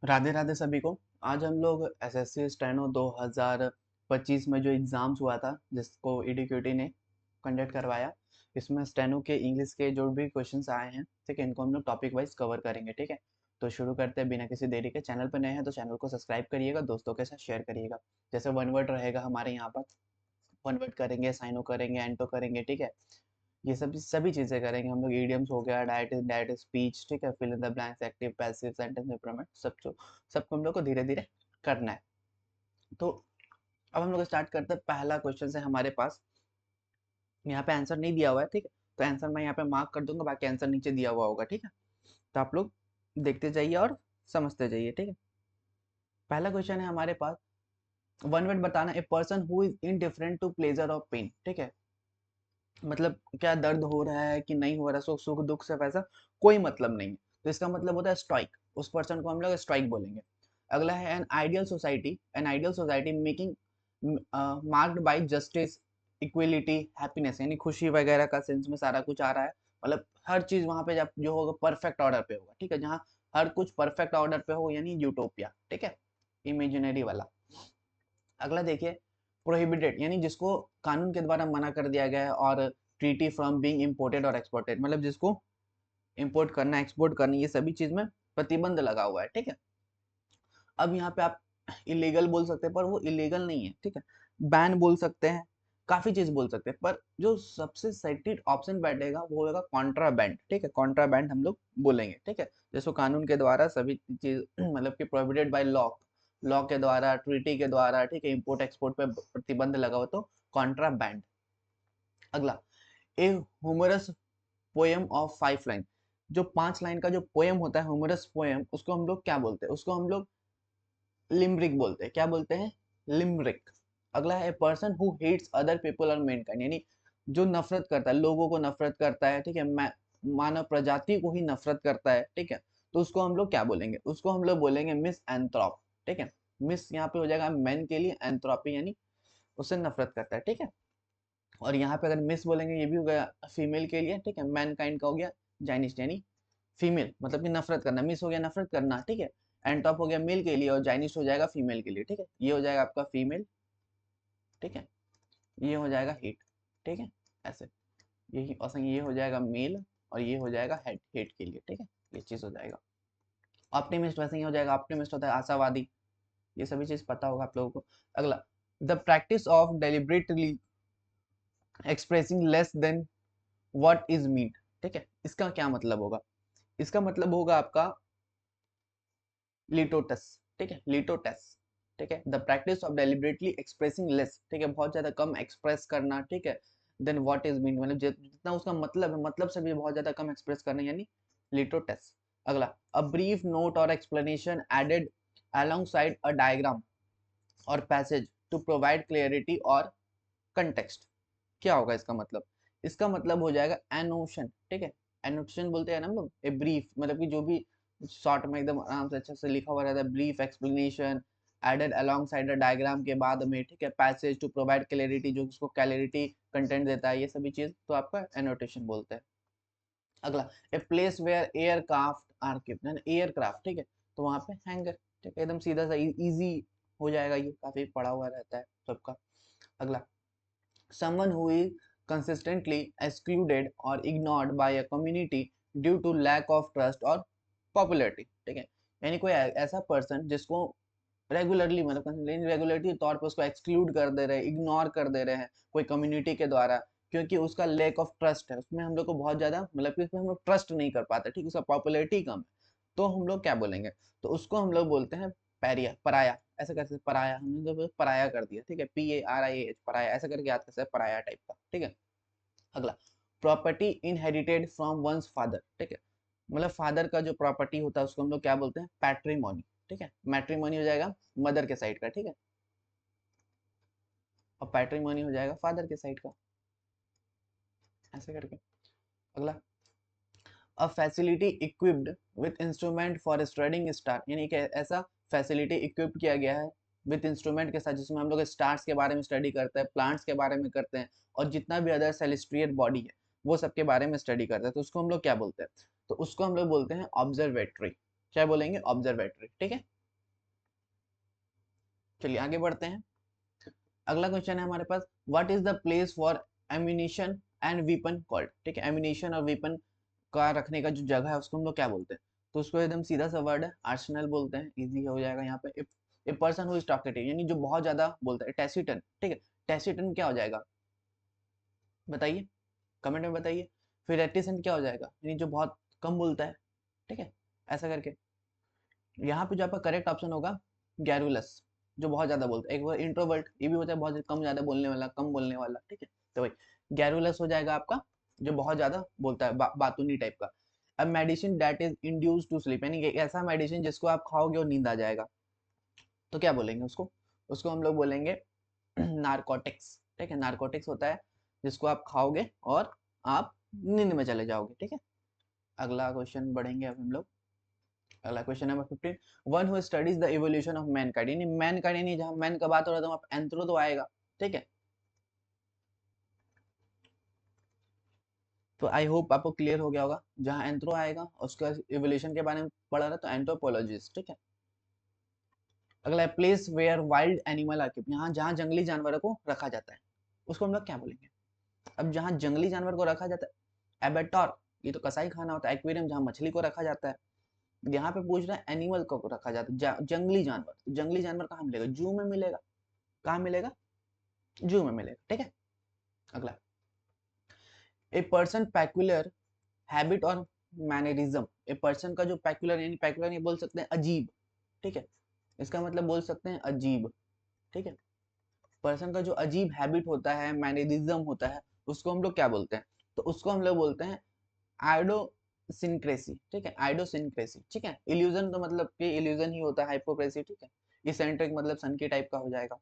राधे राधे सभी को। आज हम लोग एसएससी स्टेनो 2025 में जो एग्ज़ाम्स हुआ था जिसको ईडीक्यूटी ने कंडक्ट करवाया, इसमें स्टेनो के इंग्लिश के जो भी क्वेश्चंस आए हैं, ठीक है, इनको हम लोग टॉपिक वाइज कवर करेंगे। ठीक है, तो शुरू करते हैं बिना किसी देरी के। चैनल पर नए हैं तो चैनल को सब्सक्राइब करिएगा, दोस्तों के साथ शेयर करिएगा। जैसे वन वर्ड रहेगा हमारे यहाँ पर, वन वर्ड करेंगे, साइनो करेंगे, एंटो करेंगे। ठीक है, ये सब सभी चीज़ें करेंगे हम लोग। इडियम्स हो गया, डायरेक्ट स्पीच, ठीक है, fill in the blanks, active passive, sentence improvement, सबको हम लोग को धीरे धीरे करना है। तो अब हम लोग स्टार्ट करते हैं। पहला क्वेश्चन है हमारे पास, यहाँ पे आंसर नहीं दिया हुआ है, ठीक है, तो आंसर मैं यहाँ पे मार्क कर दूंगा, बाकी आंसर नीचे दिया हुआ होगा। ठीक है, तो आप लोग देखते जाइए और समझते जाइए। ठीक है, पहला क्वेश्चन है हमारे पास, वन वर्ड बताना, a person who is indifferent to pleasure और पेन। ठीक है, मतलब क्या दर्द हो रहा है कि नहीं हो रहा, सुख सुख दुख से वैसा कोई मतलब नहीं है, तो इसका मतलब होता है स्ट्राइक। उस पर्सन को हम लोग स्ट्राइक बोलेंगे। अगला है an ideal society making marked by justice, equality, happiness, यानी खुशी वगैरह का सेंस में सारा कुछ आ रहा है। मतलब हर चीज वहां पे जब जो होगा परफेक्ट ऑर्डर पे होगा। ठीक है, जहाँ हर कुछ परफेक्ट ऑर्डर पे हो, यानी यूटोपिया। ठीक है, इमेजिनरी वाला। अगला देखिए, प्रोहिबिटेड, यानी जिसको कानून के द्वारा मना कर दिया गया है, और ट्रीटी फ्रॉम बीइंग इम्पोर्टेड और एक्सपोर्टेड, मतलब जिसको इंपोर्ट करना, एक्सपोर्ट करना, ये सभी चीज में प्रतिबंध लगा हुआ है। ठीक है, अब यहाँ पे आप इलीगल बोल सकते हैं, पर वो इलीगल नहीं है। ठीक है, बैन बोल सकते हैं, काफी चीज बोल सकते हैं, पर जो सबसे सेटेड ऑप्शन बैठेगा वो होगा कॉन्ट्राबैंड। ठीक है, कॉन्ट्राबैंड हम लोग बोलेंगे। ठीक है, जिसको कानून के द्वारा सभी चीज मतलब कि प्रोहिबिटेड बाय लॉ, लॉ के द्वारा, ट्रीटी के द्वारा, ठीक है, इंपोर्ट एक्सपोर्ट पे प्रतिबंध लगा हो, तो कॉन्ट्राबैंड। अगला, ए ह्यूमरस पोएम ऑफ 5 लाइन, जो 5 लाइन का जो पोएम होता है, ह्यूमरस पोएम, उसको हम लोग क्या बोलते हैं? उसको हम लोग लिमरिक बोलते हैं। क्या बोलते हैं? लिमरिक। अगला है person who hates other people और मैनकाइंड, यानी जो नफरत करता है, लोगों को नफरत करता है। ठीक है, मानव प्रजाति को ही नफरत करता है। ठीक है, तो उसको हम लोग क्या बोलेंगे? उसको हम लोग बोलेंगे मिस एंथ्रोप। ठीक है, मिस यहाँ पे हो जाएगा मैन के लिए, एंथ्रोपी यानी उससे नफरत करता है। ठीक है, और यहाँ पे अगर मिस बोलेंगे, ये भी हो गया फीमेल के लिए। ठीक है, मैन काइंड का हो गया जाइनिस्ट, यानी फीमेल, मतलब कि नफरत करना। मिस हो गया नफरत करना, ठीक है, एंड टॉप हो गया मेल के लिए, और जाइनिस्ट हो जाएगा फीमेल के लिए। ठीक है, ये हो जाएगा आपका फीमेल। ठीक है, ये हो जाएगा हेट। ठीक है, ऐसे यही औसम, ये हो जाएगा मेल, और ये हो जाएगा हेट, हेट के लिए। ठीक है, ये चीज हो जाएगा। ऑप्टिमिस्ट वैसे ही हो जाएगा, ऑप्टिमिस्ट होता है आशावादी। ये सभी चीज पता होगा आप लोगों को। अगला, the practice of deliberately expressing less than what is meant. ठीक है, इसका क्या मतलब होगा? इसका मतलब होगा आपका लिटोटस। ठीक है, लिटोटस। ठीक है, the practice of deliberately expressing less, ठीक है, बहुत ज्यादा कम एक्सप्रेस करना। ठीक है, देन व्हाट इज मीन, मतलब जितना उसका मतलब है, मतलब से भी बहुत ज्यादा कम एक्सप्रेस करना, यानी लिटोटस। अगला, अ ब्रीफ नोट और explanation added alongside a diagram और पैसेज टू प्रोवाइड क्लियरिटी और कंटेक्स्ट। क्या होगा इसका मतलब? इसका मतलब हो जाएगा एनोशन। ठीक है, एनोटेशन बोलते हैं ना हम लोग, ए ब्रीफ, मतलब कि जो भी शॉर्ट में एकदम आराम से अच्छे से लिखा हुआ रहता है, brief explanation added alongside diagram के बाद में। ठीक है, पैसेज टू प्रोवाइड क्लैरिटी, जो उसको क्लैरिटी कंटेंट देता है, ये सभी चीज तो आपका एनोटेशन बोलते हैं। अगला, a place where aircraft are kept, aircraft. ठीक है, तो वहां पे हैंगर। ठीक है, एकदम सीधा सा इजी हो जाएगा, ये काफी पड़ा हुआ रहता है सबका। अगला, someone who is consistently excluded or ignored by a community due to lack of trust or popularity। ठीक है, यानी कोई ऐसा पर्सन जिसको रेगुलरली, मतलब रेगुलरली तौर पर उसको एक्सक्लूड कर दे रहे हैं, इग्नोर कर दे रहे हैं कोई कम्युनिटी के द्वारा, क्योंकि उसका लैक ऑफ ट्रस्ट है, उसमें हम लोग को बहुत ज्यादा, मतलब कि उसमें हम लोग ट्रस्ट नहीं कर पाते। ठीक, उसका पॉपुलैरिटी कम है, तो हम लोग क्या बोलेंगे? तो उसको हम लोग बोलते हैं पैरिया, पराया। ऐसा कैसे पराया? हमने तो पराया कर दिया। ठीक है, PARIA, पराया, ऐसा करके याद कर सकते हैं, पराया टाइप का। ठीक है, अगला, property inherited from once father. ठीक है, मतलब फादर का जो प्रॉपर्टी होता है उसको हम लोग क्या बोलते हैं? पैट्रीमोनी। ठीक है, मैट्रीमोनी हो जाएगा मदर के साइड का। ठीक है, और पैट्रीमोनी हो जाएगा फादर के साइड का, ऐसे करके। अगला, a facility equipped with instrument for studying star, यानी कि ऐसा फैसिलिटी इक्विप्ड किया गया है विथ इंस्ट्रूमेंट के साथ, जिसमें हम लोग स्टार्स के बारे में स्टडी करते हैं, प्लांट्स के बारे में करते हैं, और जितना भी अदर सेलेस्ट्रियल बॉडी है वो सबके बारे में स्टडी करते हैं, तो उसको हम लोग क्या बोलते हैं? तो उसको हम लोग बोलते हैं ऑब्जर्वेटरी। क्या बोलेंगे? ऑब्जर्वेटरी। ठीक है, चलिए आगे बढ़ते हैं। अगला क्वेश्चन है हमारे पास, what is the place for ammunition and weapon called. ठीक है, एम्यूनिशन और वीपन का रखने का जो जगह है उसको हम लोग क्या बोलते हैं। तो उसको एकदम सीधा सा वर्ड है, आर्सेनल बोलते हैं, इजी हो जाएगा यहाँ पे। ए पर्सन हु इज टॉकेटिव यानी जो बहुत ज्यादा बोलता है, टैसिटन। ठीक है, टैसिटन क्या हो जाएगा बताइए, कमेंट में बताइए। फिर रेटिसेंट क्या हो जाएगा, यानी जो बहुत कम बोलता है। ठीक है, ऐसा करके यहाँ पे जो आपका करेक्ट ऑप्शन होगा गैरुलस, जो बहुत ज्यादा बोलता है। एक बार इंट्रोवर्ट ये भी होता है, बहुत कम ज्यादा बोलने वाला, कम बोलने वाला। ठीक है, तो भाई गैरुलस हो जाएगा आपका, जो बहुत ज्यादा बोलता है, बातूनी टाइप का। अब medicine that is induce to sleep, यानी कि ऐसा मेडिसिन जिसको आप खाओगे और नींद आ जाएगा, तो क्या बोलेंगे उसको। उसको हम लोग बोलेंगे नारकोटिक्स। ठीक है, नारकोटिक्स होता है जिसको आप खाओगे और आप नींद में चले जाओगे। ठीक है, अगला क्वेश्चन बढ़ेंगे अब हम लोग। अगला question number 15, one who studies the evolution of Mankind, यानी मैनकाइंड, यानी जहां मैन का बात हो रहा है तो वहां एंथ्रो तो आएगा। ठीक है, तो आई होप आपको क्लियर हो गया होगा, जहां एंथ्रो आएगा उसका इवोल्यूशन के बारे में पढ़ा रहा तो एंथ्रोपोलॉजिस्ट। ठीक है, अगला है place where wild animal are kept, यहाँ जहाँ जंगली जानवरों को रखा जाता है उसको हम लोग क्या बोलेंगे। अब जहाँ जंगली जानवर को रखा जाता है एबेटॉर, ये तो कसाई खाना होता है। एक्वेरियम जहाँ मछली को रखा जाता है। यहाँ पे पूछ रहा है एनिमल को रखा जाता है, जंगली जानवर। तो जंगली जानवर कहाँ मिलेगा, जू में मिलेगा। कहाँ मिलेगा, जू में मिलेगा। ठीक है, अगला, ए पर्सन पैक्युलर हैबिट और मैनरिज्म, ए पर्सन का जो पैक्युलर, यानी पैक्युलर ये बोल सकते हैं अजीब। ठीक है, इसका मतलब बोल सकते हैं अजीब। ठीक है, पर्सन का जो अजीब हैबिट होता है, मैनरिज्म होता है, उसको हम लोग क्या बोलते हैं। तो उसको हम लोग बोलते हैं आइडोसिनक्रेसी। ठीक है, आइडोसिनक्रेसी। ठीक है, इल्यूजन तो मतलब कि इल्यूजन ही होता है, हाइपोक्रेसी। ठीक है, इसेंट्रिक मतलब सन की टाइप का हो जाएगा।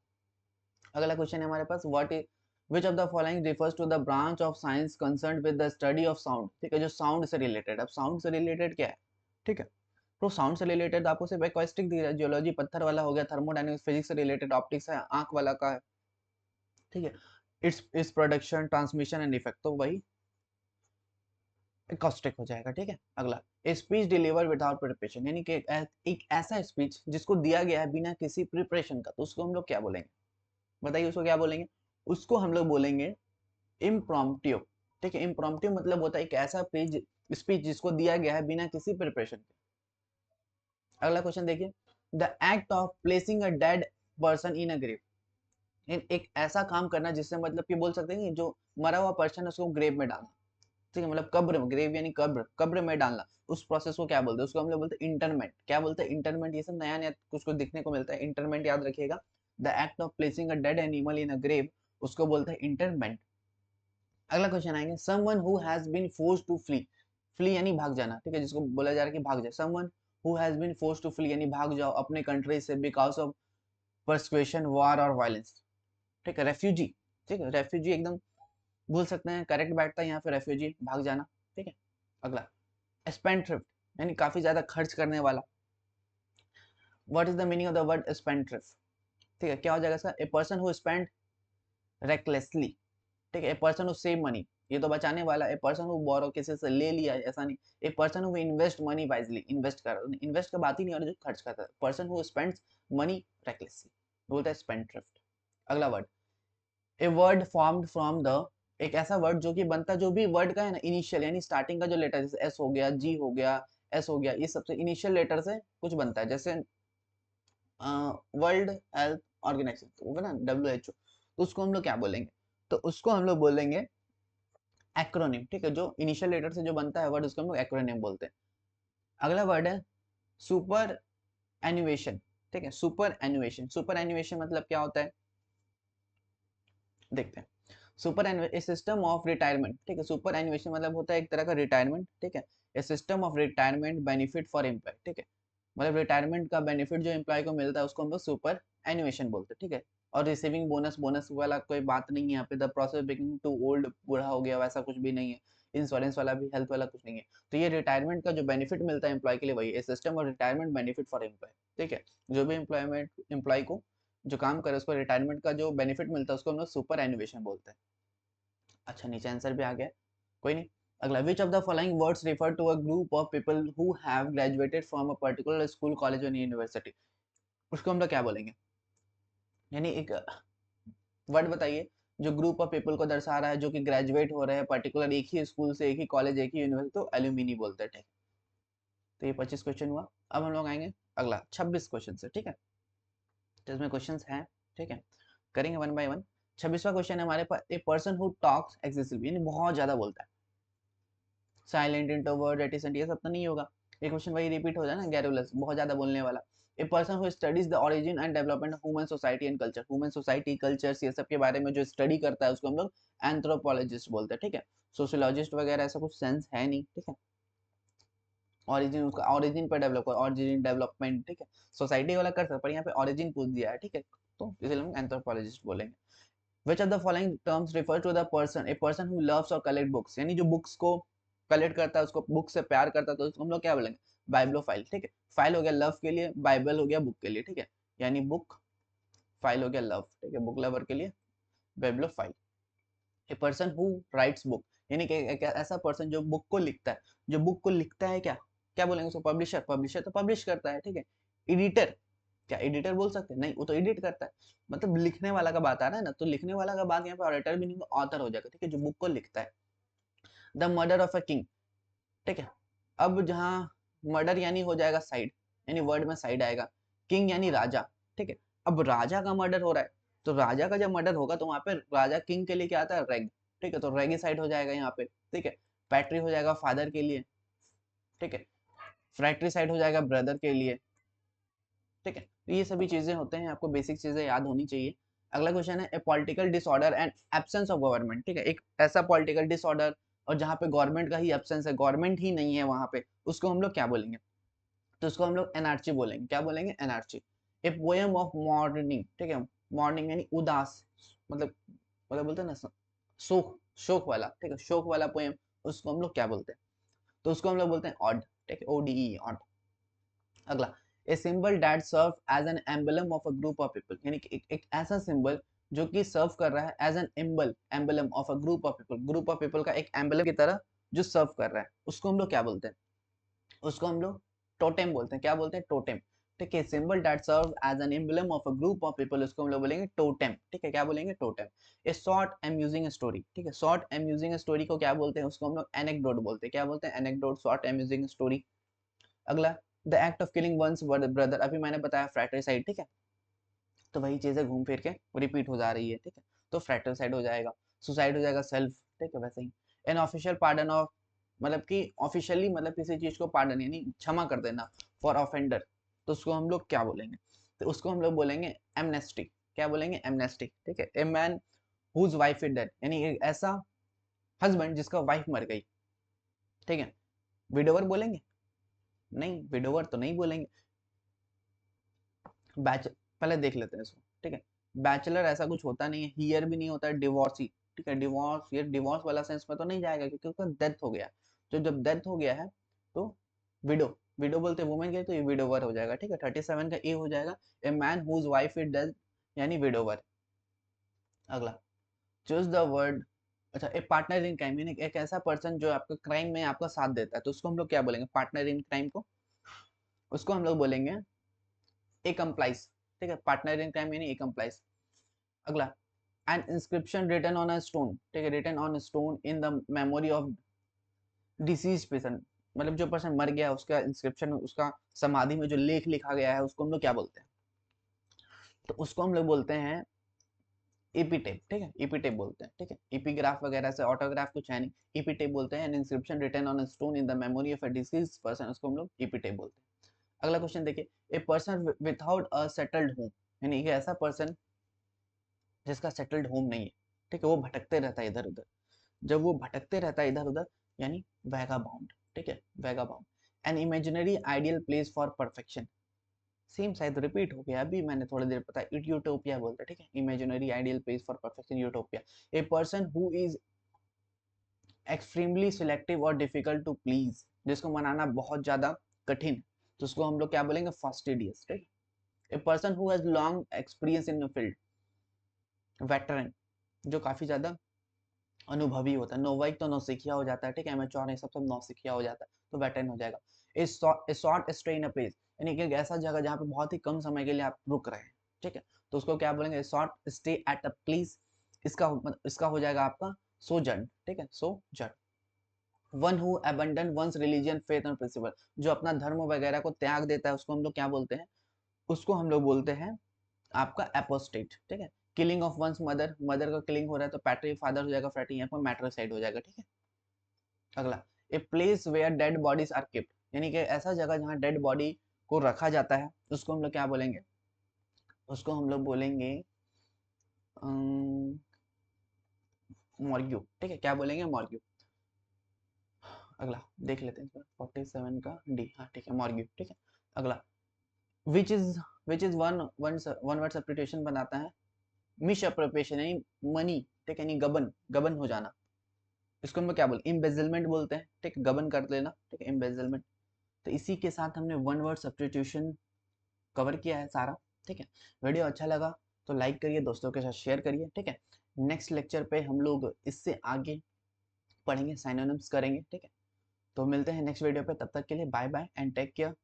अगला क्वेश्चन है हमारे पास, what is which of the following refers to the branch of science concerned with the study of sound. ठीक है, जो साउंड से रिलेटेड। अब साउंड से रिलेटेड क्या है। ठीक है, तो साउंड से रिलेटेड आपको सिर्फ एक्वास्टिक दिख रहा है, जियोलॉजी पत्थर वाला हो गया, थर्मोडायनेमिक्स फिजिक्स से रिलेटेड, ऑप्टिक्स है आंख वाला का है। ठीक है, its production transmission and effect, तो वही एकॉस्टिक हो जाएगा। ठीक है, अगला, स्पीच डिलीवर विदाउट प्रिपरेशन, यानी कि एक ऐसा स्पीच जिसको दिया गया है बिना किसी प्रिपरेशन का, तो उसको हम लोग क्या बोलेंगे बताइए, उसको क्या बोलेंगे। उसको हम लोग बोलेंगे इम्प्रॉम्प्टू। ठीक है, इम्प्रॉम्प्टू मतलब होता है एक ऐसा पेज स्पीच जिसको दिया गया है बिना किसी प्रिपरेशन के। अगला क्वेश्चन देखिए, the act of placing a dead person in a grave, एक ऐसा काम करना जिससे मतलब कि बोल सकते हैं कि जो मरा हुआ पर्सन है उसको ग्रेव में डालना। ठीक है, मतलब कब्र में, ग्रेव यानी कब्र, कब्र में डालना। उस प्रोसेस को क्या बोलते हैं, उसको हम लोग बोलते हैं इंटरमेंट। क्या बोलते हैं, इंटरमेंट। ये सब नया नया कुछ कुछ दिखने को मिलता है, इंटरमेंट याद रखिएगा। The act of placing a dead animal in a grave, उसको बोलते हैं इंटरमेंट। अगला क्वेश्चन आएंगे, someone who has been forced to flee, flee यानी भाग जाना। ठीक है, जिसको बोला जा रहा है कि भाग जाए, someone who has been forced to flee यानी भाग जाओ अपने कंट्री से बिकॉज ऑफ परसक्यूशन, वॉर और वायलेंस। ठीक है, रेफ्यूजी। ठीक है, रेफ्यूजी एकदम भूल सकते हैं, करेक्ट बैठता है यहाँ पे रेफ्यूजी, भाग जाना। ठीक है, अगला, स्पेंडथ्रिफ्ट यानी काफी ज्यादा खर्च करने वाला। What is the meaning of the word spendthrift. ठीक है, क्या हो जाएगा इसका, a person who spend recklessly. ठीक है, a person who save money, ये तो बचाने वाला। ए पर्सन हु बोरो, किसी से ले लिया, ऐसा नहीं। ए person who invest money wisely, invest कर, इन्वेस्ट का बात ही नहीं और जो खर्च करता है। Person who spends money recklessly बोलता है स्पेंडथ्रिफ्ट। अगला word, a word formed from the, एक ऐसा वर्ड जो कि बनता, जो भी वर्ड का है ना इनिशियल यानी स्टार्टिंग का जो लेटर, जैसे एस हो गया, जी हो गया, एस हो गया, ये सबसे इनिशियल लेटर से कुछ बनता है। जैसे वर्ल्ड हेल्थ ऑर्गेनाइजेशन होगा ना, WHO, तो उसको हम लोग क्या बोलेंगे, तो उसको हम लोग बोलेंगे एक्रोनिम। ठीक है, जो इनिशियल लेटर से जो बनता है वर्ड उसको हम लोग एक्रोनिम बोलते हैं। अगला वर्ड है सुपर एनुएशन। ठीक है, सुपर एनुएशन, सुपर एनुएशन मतलब क्या होता है देखते हैं। Super A system of retirement. ठीक है, सुपर एनुएशन मतलब होता है एक तरह का रिटायरमेंट। ठीक है, a system of retirement benefit for employ. ठीक है, मतलब रिटायरमेंट का बेनिफिट जो एम्प्लॉय को मिलता है उसको हम लोग सुपर एनुएशन बोलते हैं। ठीक है, और रिसीविंग बोनस, बोनस वाला कोई बात नहीं है यहाँ पे। The process beginning to old, बूढ़ा हो गया, वैसा कुछ भी नहीं है। इंश्योरेंस वाला भी, हेल्थ वाला कुछ नहीं है। तो ये रिटायरमेंट का जो बेनिफिट मिलता है एम्प्लॉय के लिए, वही ए सिस्टम और रिटायरमेंट बेनिफिट फॉर एम्प्लॉय। ठीक है, जो भी एम्प्लॉय को जो काम करे उसको रिटायरमेंट का जो बेनिफिट मिलता है उसको हम लोग सुपर एनुएशन बोलते हैं। अच्छा, नीचे आंसर भी आ गया, कोई नहीं। अगला, which of the following words refer to a group of people who have graduated from a particular school, college और यूनिवर्सिटी, उसको हम लोग क्या बोलेंगे। यानी एक वर्ड बताइए जो ग्रुप ऑफ पीपल को दर्शा रहा है जो कि ग्रेजुएट हो रहे हैं पर्टिकुलर एक ही स्कूल से, एक ही कॉलेज, एक ही यूनिवर्सिटी, तो एल्यूमिनी बोलते हैं, ठीक। तो ये 25 क्वेश्चन हुआ। अब हम लोग आएंगे अगला 26 क्वेश्चन से, ठीक है। तो इसमें क्वेश्चन हैं, ठीक है, करेंगे वन बाय वन। 26वां क्वेश्चन है हमारे पास, a person who talks excessively, यानी बहुत ज्यादा बोलता है। साइलेंट, इंट्रोवर्ट, रेटिसेंट, ये सब तो नहीं होगा। ये क्वेश्चन वही रिपीट हो जाए ना, गैरुलस, बहुत ज्यादा बोलने वाला। ए person who studies the origin and development of human society and culture, human society, cultures, ये सब के बारे में जो स्टडी करता है उसको हम लोग एंथ्रोपोलॉजिस्ट बोलते हैं, ठीक है। सोशियोलॉजिस्ट वगैरह ऐसा कुछ सेंस है नहीं, ठीक है। ओरिजिन, उसका ओरिजिन पर डेवलप कर, ओरिजिन डेवलपमेंट, ठीक है। सोसाइटी वाला कर सकते, पर यहाँ पे ओरिजिन पूछ दिया है, ठीक है, तो इसलिए हम एंथ्रोपोलॉजिस्ट बोलेंगे। Which of the following terms refer to the person, a person who loves or collect books, यानी जो बुक्स को कलेक्ट करता है, उसको बुक से प्यार करता है, तो उसको हम लोग क्या बोलेंगे, बाइब्लोफाइल, ठीक है। फाइल हो गया लव के लिए, बाइबल हो गया बुक के लिए, ठीक है। यानी बुक, फाइल हो गया लव, ठीक है, बुक लवर के लिए bibliophile. A person who writes book, यानी कि एक ऐसा पर्सन जो बुक को लिखता है, जो बुक को लिखता है, क्या क्या बोलेंगे उसको, पब्लिशर, पब्लिशर तो पब्लिश करता है, ठीक है। एडिटर, क्या एडिटर बोल सकते हैं, नहीं, वो तो एडिट करता है। मतलब लिखने वाला का बात आ रहा है ना, तो लिखने वाला का बात यहाँ पे ऑडिटर भी नहीं, ऑथर हो जाएगा, ठीक है, जो बुक को लिखता है। The murder of a king, ठीक है। अब जहाँ मर्डर यानी हो जाएगा साइड, यानी वर्ड में साइड आएगा, किंग यानी राजा, ठीक है। अब राजा का मर्डर हो रहा है, तो राजा का जब मर्डर होगा तो वहां पे राजा, किंग के लिए क्या आता है, रेग, ठीक है, तो रेगी साइड हो जाएगा यहाँ पे, ठीक है। पैट्री हो जाएगा फादर के लिए, ठीक है। फ्रैक्ट्री साइड हो जाएगा ब्रदर के लिए, ठीक है। तो ये सभी चीजें होते हैं, आपको बेसिक चीजें याद होनी चाहिए। अगला क्वेश्चन है, a political disorder and absence of government, ठीक है, एक ऐसा पॉलिटिकल डिसऑर्डर और जहाँ पे गवर्नमेंट का ही एब्सेंस है, गवर्नमेंट ही नहीं है वहां पे, उसको हम लोग क्या बोलेंगे, तो उसको हम लोग एनार्ची बोलेंगे, क्या बोलेंगे, एनार्ची। ए पोएम ऑफ मॉर्निंग, ठीक है, मॉर्निंग यानी उदास, मतलब बोलते हैं ना शोक, शोक वाला, ठीक है, शोक वाला पोएम, उसको हम लोग क्या बोलते हैं, तो उसको हम लोग बोलते हैं ऑड, ठीक है, ओडीई, ऑड। अगला, a symbol that serve as an emblem of a group of people, यानी कि एक ऐसा सिंबल जो कि सर्व कर रहा है as an emble, emblem of a group of people, group of people का एक एम्बलम की तरह जो सर्व कर रहा है, उसको हम लोग क्या बोलते हैं, उसको हम लोग टोटेम बोलते हैं, क्या बोलते हैं, टोटेम, ठीक है। Symbol that serve as an emblem of a group of people, उसको हम लोग बोलेंगे टोटेम, ठीक है, क्या बोलेंगे, totem. A short amusing story, ठीक है, शॉर्ट अम्यूजिंग स्टोरी को क्या बोलते हैं, उसको हम लोग एनेक्डोट बोलते हैं, क्या बोलते हैं, एनेक्डोट, शॉर्ट अम्यूजिंग स्टोरी। अगला, the act of killing one's brother, अभी मैंने बताया फ्रैट्रिसाइड, ठीक है, तो वही चीजें घूम फिर के रिपीट हो जा रही है, ठीक है, तो फ्रैट्रिसाइड हो जाएगा। सुसाइड हो जाएगा सेल्फ, ठीक है, वैसे ही। एन ऑफिशियल पार्डन ऑफ, मतलब कि ऑफिशियली, मतलब किसी चीज को पार्डन यानी क्षमा कर देना, फॉर ऑफेंडर, तो उसको हम लोग क्या बोलेंगे, तो उसको हम लोग बोलेंगे एमनेस्टी, क्या बोलेंगे, एमनेस्टी, ठीक है। A man whose wife is dead, यानी एक ऐसा हस्बैंड जिसका वाइफ मर गई, ठीक है। विडोवर बोलेंगे, नहीं, विडोवर तो नहीं बोलेंगे। बैच, पहले देख लेते हैं इसको, ठीक है। बैचलर ऐसा कुछ होता नहीं है, हियर भी नहीं होता है, डिवोर्सी, ठीक है, डिवोर्स, ये डिवोर्स वाला सेंस में तो नहीं जाएगा क्योंकि उसका डेथ हो गया, तो जब डेथ हो गया है तो विडो, विडो बोलते वुमेन के, तो ये विडोवर हो जाएगा, ठीक है, 37 का ए हो जाएगा, a man whose wife is dead, यानी विडोवर। अगला, चूज द वर्ड, अच्छा, एक पार्टनर इन क्राइम, यानी एक ऐसा पर्सन जो आपका क्राइम में आपका साथ देता है, तो उसको हम लोग क्या बोलेंगे, पार्टनर इन क्राइम को, उसको हम लोग बोलेंगे एकम्प्लाइज, ठीक है, पार्टनर इन क्राइम यानी एकम्प्लाइज। अगला, an inscription written on a stone, ठीक है, written on stone in the memory of deceased person, मतलब जो पर्सन मर गया उसका इंस्क्रिप्शन, उसका समाधि में जो लेख लिखा गया है, उसको हम लोग क्या बोलते हैं, तो उसको हम लोग बोलते हैं एपीटेप, ठीक है, एपीटेप बोलते हैं, ठीक है। एपीग्राफ वगैरह से ऑटोग्राफ कुछ है नहीं, एपीटेप बोलते हैं, an inscription written on a stone in the memory of a deceased person, उसको हम लोग एपीटेप बोलते हैं। अगला क्वेश्चन देखिए, a person without a settled home, यानी एक ऐसा पर्सन जिसका सेटल्ड होम नहीं है, ठीक है, वो भटकते रहता है इधर उधर, जब वो भटकते रहता है इधर उधर, यानी वैगाबाउंड, ठीक है, vagabond. An imaginary ideal place for perfection, same शायद रिपीट हो गया, अभी मैंने थोड़ी देर पता, यूटोपिया बोलते हैं, ठीक है, imaginary ideal place for perfection, utopia. A person who is extremely selective और डिफिकल्ट टू प्लीज, जिसको मनाना बहुत ज्यादा कठिन, तो उसको हम लोग क्या बोलेंगे, फास्टिडियस, ठीक है। A person who has long experience in field, veteran, जो काफी ज्यादा अनुभवी होता है, नौवाइक तो नौसिखिया हो जाता है, ठीक है, एमेच्योर नहीं, सब नौसिखिया हो जाता है, तो वेटरन हो जाएगा। ए short stay in a place, यानी कि एक ऐसा जगह जहाँ पे बहुत ही कम समय के लिए आप रुक रहे हैं, ठीक है, तो उसको क्या बोलेंगे, short stay at a place, इसका हो जाएगा आपका सोजर्न, ठीक है, sojourn. One who abandon one's religion faith and principle, जो अपना धर्म वगैरह को त्याग देता है उसको हम लोग क्या बोलते हैं, उसको हम लोग बोलते हैं आपका एपोस्टेट, ठीक है। Killing of one's mother, mother का किलिंग हो रहा है तो पैट्री फादर हो जाएगा, फ्रैटी यहाँ पर मैट्रिसाइड हो जाएगा, ठीक है। अगला, a place where dead bodies are kept, यानी कि ऐसा जगह जहाँ डेड बॉडी को रखा जाता है उसको हम लोग क्या बोलेंगे, उसको हम लोग बोलेंगे मॉर्ग्यू, ठीक है, क्या बोलेंगे, मॉर्ग्यू। अगला देख लेते हैं 47 का डी, हाँ ठीक है, मॉर्ग्यू, ठीक है। अगला, which is which is one one one word substitution बनाता है मिस अप्रोप्रिएशन, यानी मनी, ठीक है, यानी गबन, गबन हो जाना, इसको हम लोग क्या बोलते हैं, इम्बेजलमेंट बोलते हैं, ठीक है, गबन कर लेना, ठीक है, इम्बेजलमेंट। तो इसी के साथ हमने वन वर्ड सब्स्टिट्यूशन कवर किया है सारा, ठीक है। वीडियो अच्छा लगा तो लाइक करिए, दोस्तों के साथ शेयर करिए, ठीक है। नेक्स्ट लेक्चर पे हम लोग इससे आगे पढ़ेंगे, साइनोनिम्स करेंगे, ठीक है। तो मिलते हैं नेक्स्ट वीडियो पे, तब तक के लिए bye bye and take care.